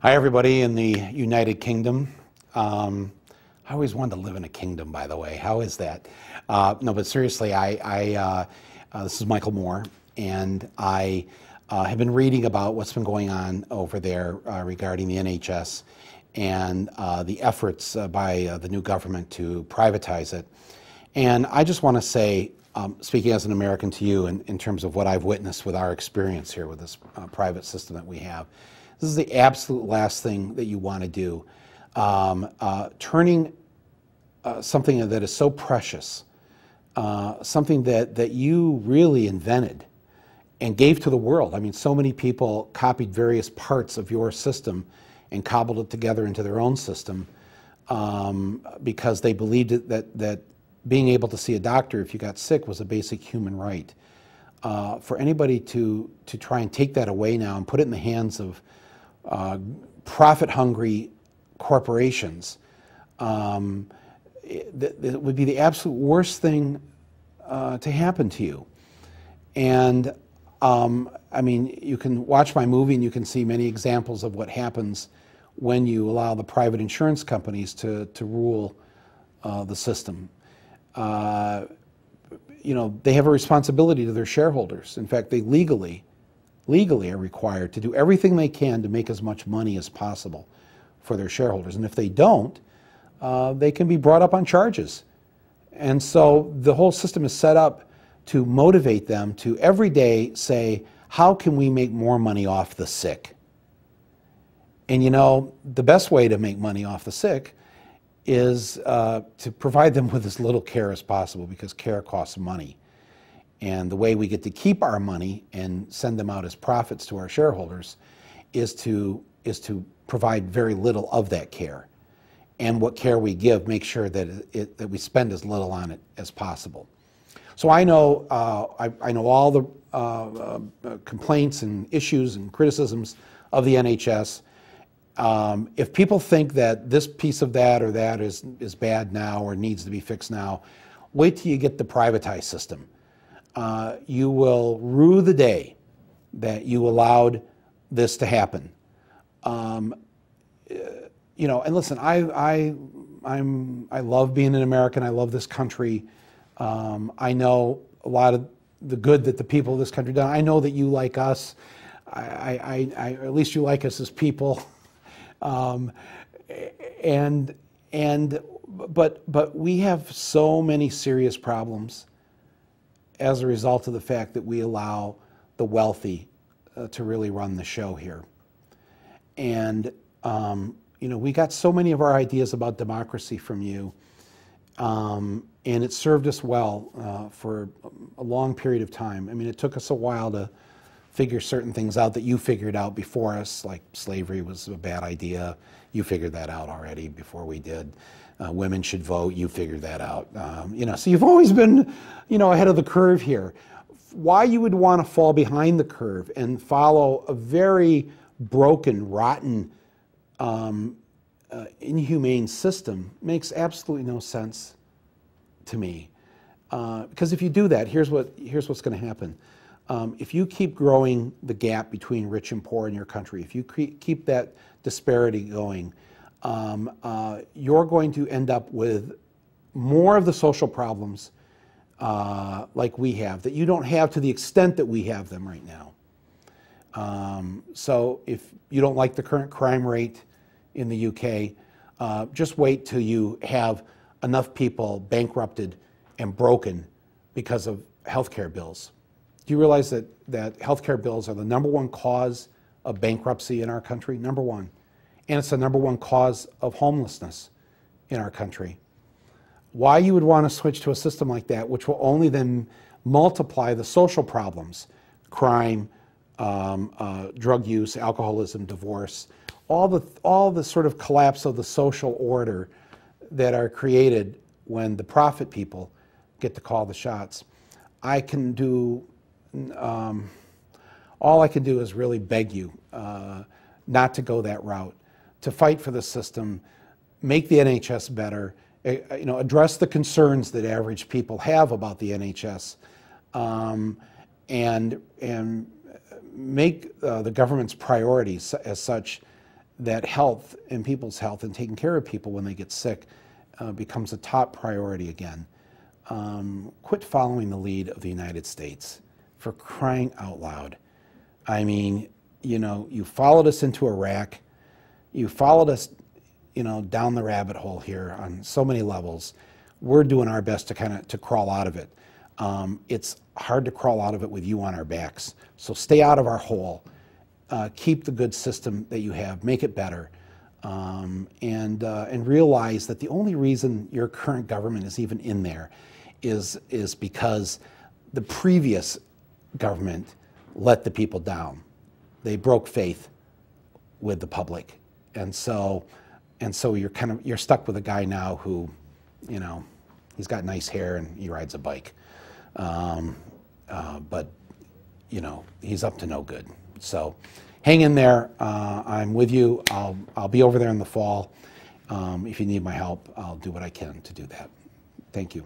Hi, everybody in the United Kingdom. I always wanted to live in a kingdom, by the way. How is that? No, but seriously, this is Michael Moore, and I have been reading about what's been going on over there regarding the NHS and the efforts by the new government to privatize it. And I just want to say, speaking as an American to you in terms of what I've witnessed with our experience here with this private system that we have, this is the absolute last thing that you want to do. Turning something that is so precious, something that you really invented and gave to the world. I mean, so many people copied various parts of your system and cobbled it together into their own system because they believed that being able to see a doctor if you got sick was a basic human right. For anybody to try and take that away now and put it in the hands of profit-hungry corporations, it would be the absolute worst thing to happen to you. And I mean, you can watch my movie and you can see many examples of what happens when you allow the private insurance companies to rule the system. You know, they have a responsibility to their shareholders. In fact, they legally are required to do everything they can to make as much money as possible for their shareholders. And if they don't, they can be brought up on charges. And so the whole system is set up to motivate them to every day say, how can we make more money off the sick? And you know, the best way to make money off the sick is to provide them with as little care as possible, because care costs money. And the way we get to keep our money and send them out as profits to our shareholders is to provide very little of that care. And what care we give, make sure that we spend as little on it as possible. So I know I know all the complaints and issues and criticisms of the NHS. If people think that this piece of that or that is bad now or needs to be fixed now, wait till you get the privatized system. You will rue the day that you allowed this to happen. You know, and listen, I love being an American. I love this country. I know a lot of the good that the people of this country done. I know that you like us. At least you like us as people. But we have so many serious problems as a result of the fact that we allow the wealthy to really run the show here. And you know, we got so many of our ideas about democracy from you, and it served us well for a long period of time. I mean, it took us a while to figure certain things out that you figured out before us, like slavery was a bad idea. You figured that out already before we did. Women should vote. You figured that out. You know, so you've always been, you know, ahead of the curve here. Why you would want to fall behind the curve and follow a very broken, rotten, inhumane system makes absolutely no sense to me. Because if you do that, here's what's going to happen. If you keep growing the gap between rich and poor in your country, if you keep that disparity going, you're going to end up with more of the social problems like we have, that you don't have to the extent that we have them right now. So if you don't like the current crime rate in the UK, just wait till you have enough people bankrupted and broken because of healthcare bills. Do you realize that healthcare bills are the #1 cause of bankruptcy in our country? #1. And it's the #1 cause of homelessness in our country. Why you would want to switch to a system like that, which will only then multiply the social problems, crime, drug use, alcoholism, divorce, all the sort of collapse of the social order that are created when the profit people get to call the shots. I can do, all I can do is really beg you not to go that route, to fight for the system, make the NHS better, you know, address the concerns that average people have about the NHS, and make the government's priorities as such that health and people's health and taking care of people when they get sick becomes a top priority again. Quit following the lead of the United States, for crying out loud. I mean, you know, you followed us into Iraq, you followed us, you know, down the rabbit hole here on so many levels. We're doing our best to crawl out of it. It's hard to crawl out of it with you on our backs. So stay out of our hole. Keep the good system that you have, make it better, and realize that the only reason your current government is even in there is because the previous government let the people down. They broke faith with the public, and so you're stuck with a guy now who, you know, he's got nice hair and he rides a bike, but you know, he's up to no good. So hang in there. I'm with you. I'll be over there in the fall. If you need my help, I'll do what I can to do that. Thank you.